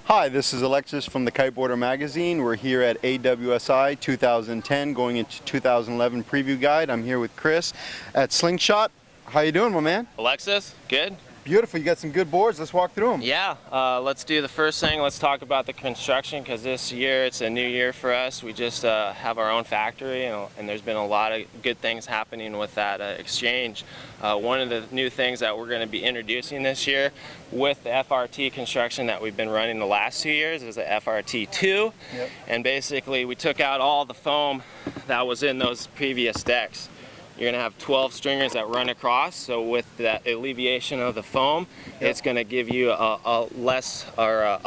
Hi, this is Alexis from the Kiteboarder magazine. We're here at AWSI 2010 going into 2011 preview guide. I'm here with Chris at Slingshot. How you doing, my man? Alexis, good? Beautiful. You got some good boards. Let's walk through them. Yeah, let's do the first thing. Let's talk about the construction, because this year it's a new year for us. We just have our own factory, and there's been a lot of good things happening with that exchange. One of the new things that we're going to be introducing this year with the FRT construction that we've been running the last 2 years is the FRT2. Yep. And basically we took out all the foam that was in those previous decks. You're going to have 12 stringers that run across, so with that alleviation of the foam, it's going to give you a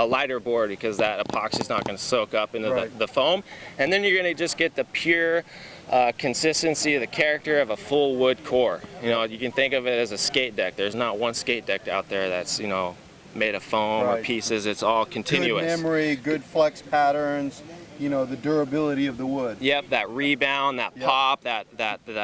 lighter board, because that epoxy is not going to soak up into the foam. And then you're going to just get the pure consistency of the character of a full wood core. You know, you can think of it as a skate deck. There's not one skate deck out there that's, you know, made of foam or pieces. It's all continuous. Good memory, good flex patterns. You know, the durability of the wood. Yep, that rebound, that pop, that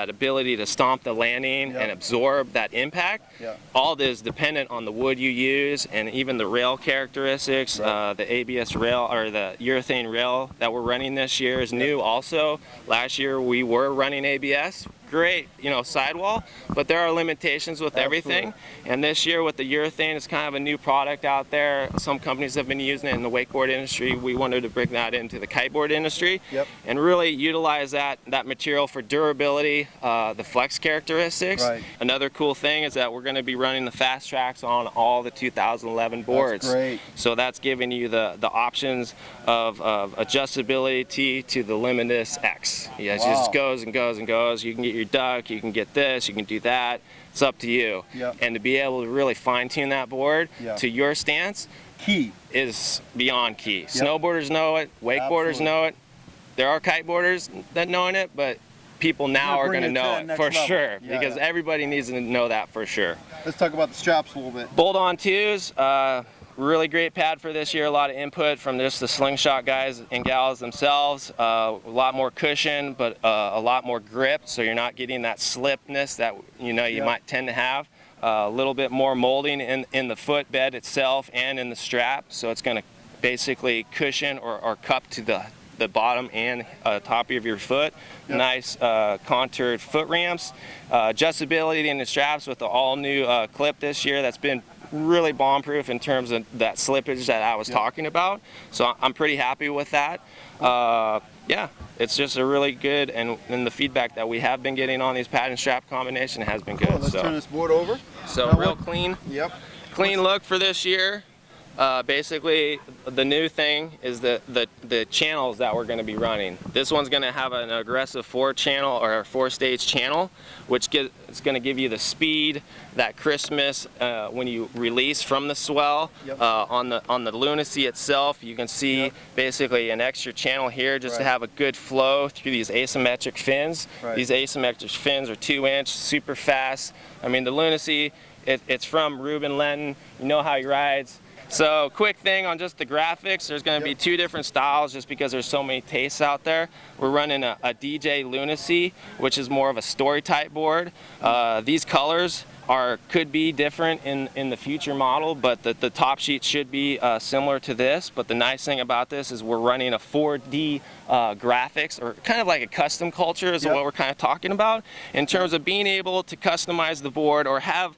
ability to stomp the landing and absorb that impact. All this is dependent on the wood you use, and even the rail characteristics. The ABS rail, or the urethane rail that we're running this year, is new also. Last year we were running ABS. Great, you know, sidewall, but there are limitations with everything. And this year with the urethane, it's kind of a new product out there. Some companies have been using it in the wakeboard industry. We wanted to bring that into the kiteboard industry and really utilize that material for durability, the flex characteristics. Another cool thing is that we're going to be running the fast tracks on all the 2011 boards. That's great. So that's giving you the options of adjustability to the Limitless X. Yeah, it just goes and goes and goes. You can get your duck, you can get this, you can do that. It's up to you. And to be able to really fine-tune that board to your stance is beyond key. Snowboarders know it, wakeboarders know it. There are kiteboarders that know it, but people now are going to know it for sure, because everybody needs to know that for sure. Let's talk about the straps a little bit. Bolt-on 2s. Really great pad for this year. A lot of input from just the Slingshot guys and gals themselves. A lot more cushion, but a lot more grip, so you're not getting that slipness that you might tend to have. A little bit more molding in the footbed itself and in the strap, so it's going to basically cushion or cup to the bottom and top of your foot. Nice contoured foot ramps. Adjustability in the straps with the all new clip this year. That's been really bomb-proof in terms of that slippage that I was talking about. So I'm pretty happy with that. Yeah, it's just a really good, and the feedback that we have been getting on these pad and strap combination has been good. Let's turn this board over. So real clean. Clean look for this year. Basically, the new thing is the channels that we're going to be running. This one's going to have an aggressive 4-channel or 4-stage channel, which it's going to give you the speed, that crispness when you release from the swell. On the lunacy itself, you can see basically an extra channel here just to have a good flow through these asymmetric fins. These asymmetric fins are 2-inch, super fast. I mean, the lunacy, it's from Ruben Lenton. You know how he rides. So quick thing on just the graphics, there's going to be 2 different styles just because there's so many tastes out there. We're running a DJ Lunacy, which is more of a story type board. These colors could be different in the future model, but the top sheet should be similar to this. But the nice thing about this is we're running a 4D graphics, or kind of like a custom culture is what we're kind of talking about, in terms of being able to customize the board or have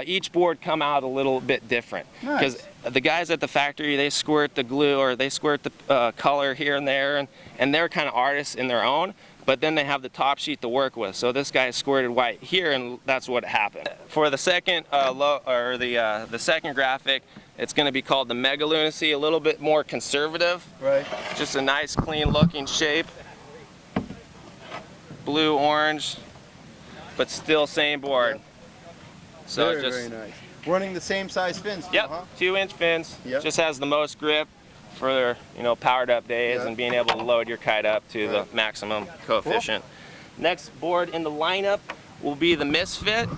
each board come out a little bit different. Because the guys at the factory, they squirt the glue or they squirt the color here and there, and they're kind of artists in their own, but then they have the top sheet to work with. So this guy squirted white here, and that's what happened. For the second the second graphic, it's going to be called the Mega Lunacy, a little bit more conservative. Just a nice clean looking shape. Blue, orange, but still same board. So very nice. Running the same size fins too, 2-inch fins. Just has the most grip for powered up days and being able to load your kite up to the maximum coefficient. Next board in the lineup will be the Misfit.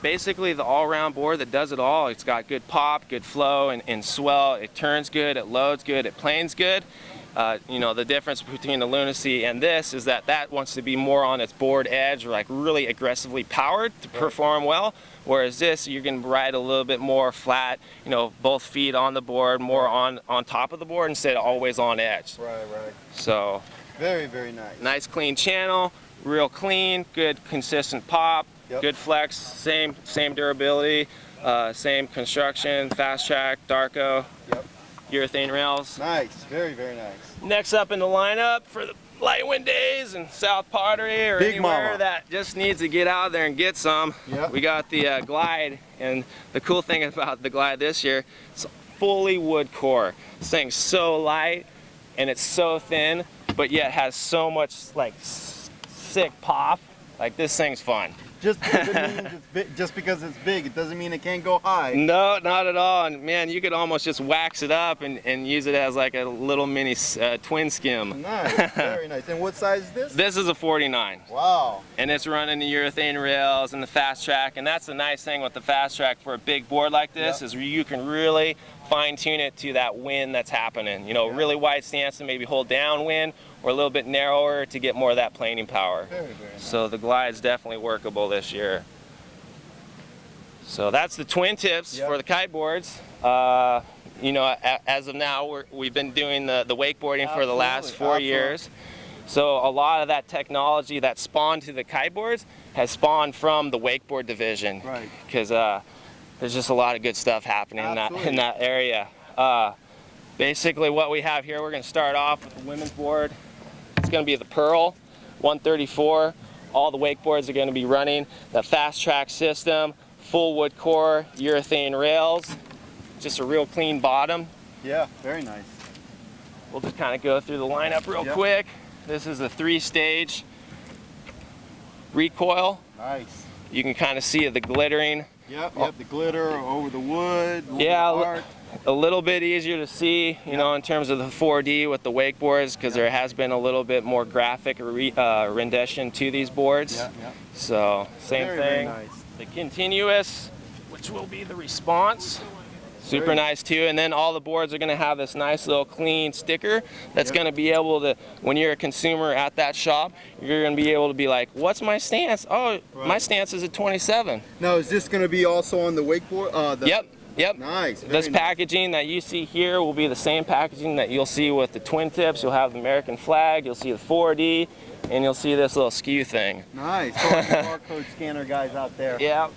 Basically the all-round board that does it all. It's got good pop, good flow, and swell. It turns good, it loads good, it planes good. You know, the difference between the Lunacy and this is that that wants to be more on its board edge, or like really aggressively powered to perform well, whereas this you can ride a little bit more flat, you know, both feet on the board, more on top of the board instead of always on edge. Right, right. So very, very nice. Nice clean channel, real clean, good consistent pop, good flex, same durability, same construction, fast track, Darko. Urethane rails. Nice, very, very nice. Next up in the lineup for the light wind days in South Pottery or Big anywhere mama that just needs to get out there and get some. We got the Glide, and the cool thing about the Glide this year, it's fully wood core. This thing's so light and it's so thin, but yet has so much like sick pop. Like, this thing's fun. Just because it's big, it doesn't mean it can't go high. No, not at all. And man, you could almost just wax it up and use it as like a little mini twin skim. Nice, very nice. And what size is this? This is a 49. Wow. And it's running the urethane rails and the fast track. And that's the nice thing with the fast track for a big board like this, is you can really fine tune it to that wind that's happening. You know, really wide stance and maybe hold downwind, or a little bit narrower to get more of that planing power. Very, very nice. So the Glide's definitely workable this year. So that's the twin tips for the kiteboards. You know, as of now, we've been doing the wakeboarding for the last 4 years. So a lot of that technology that spawned to the kiteboards has spawned from the wakeboard division. Right. Because there's just a lot of good stuff happening in that area. Basically what we have here, we're going to start off with the women's board. It's going to be the Pearl 134. All the wakeboards are going to be running the fast track system, full wood core, urethane rails, just a real clean bottom. Yeah, very nice. We'll just kind of go through the lineup real quick. This is a 3-stage recoil. Nice. You can kind of see the glittering. Yep, the glitter over the wood. A little bit easier to see, you know, in terms of the 4D with the wakeboards, because there has been a little bit more graphic rendition to these boards. So same thing. Very nice. The continuous, which will be the response. Super nice too. And then all the boards are going to have this nice little clean sticker that's going to be able to, when you're a consumer at that shop, you're going to be able to be like, what's my stance? Oh, my stance is a 27. Now, is this going to be also on the wakeboard? Yep. Nice. This packaging that you see here will be the same packaging that you'll see with the twin tips. You'll have the American flag, you'll see the 4D, and you'll see this little skew thing. Nice. Barcode scanner guys out there. Yep.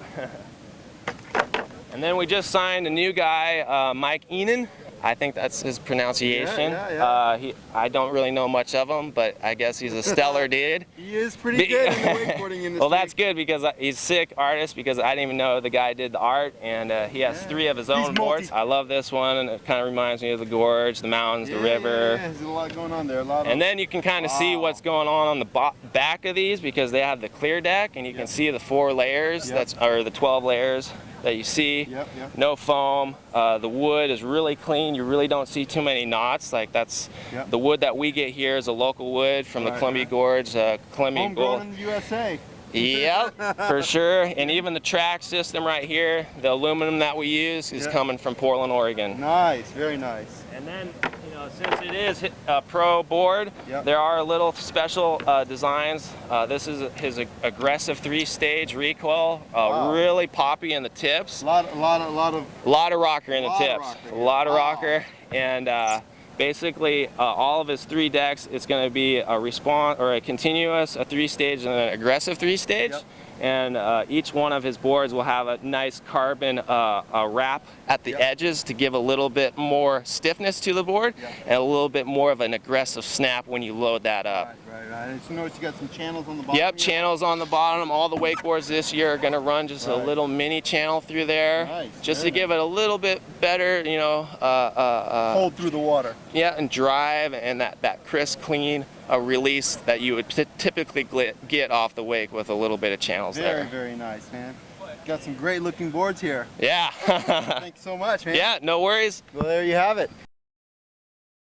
And then we just signed a new guy, Mike Enan. I think that's his pronunciation. I don't really know much of him, but I guess he's a stellar dude. He is pretty good in the wakeboarding industry. Well, that's good, because he's a sick artist, because I didn't even know the guy did the art, and he has 3 of his own boards. I love this one, and it kind of reminds me of the gorge, the mountains, the river. Yeah, there's a lot going on there. And then you can kind of see what's going on the back of these, because they have the clear deck, and you can see the 4 layers, or the 12 layers that you see. No foam. The wood is really clean. You really don't see too many knots. Like, that's the wood that we get here is a local wood from the Columbia Gorge. Columbia Homegrown in the USA. Yep, for sure. And even the track system right here, the aluminum that we use is coming from Portland, Oregon. Nice, very nice. And then, you know, since it is a pro board, there are little special designs. This is his aggressive 3-stage recoil, really poppy in the tips. A lot of rocker in the tips. A lot of rocker, and basically all of his 3 decks, it's going to be a response or a continuous, a 3-stage, and an aggressive 3-stage. And each one of his boards will have a nice carbon wrap at the edges to give a little bit more stiffness to the board and a little bit more of an aggressive snap when you load that up. Right. So notice you got some channels on the bottom. Yep, channels on the bottom. All the wakeboards this year are going to run just a little mini channel through there, just to give it a little bit better, you know, hold through the water. Yeah, and drive, and that crisp, clean release that you would typically get off the wake with a little bit of channels there. Very nice, man. Got some great looking boards here. Yeah. Thanks so much, man. Yeah, no worries. Well, there you have it.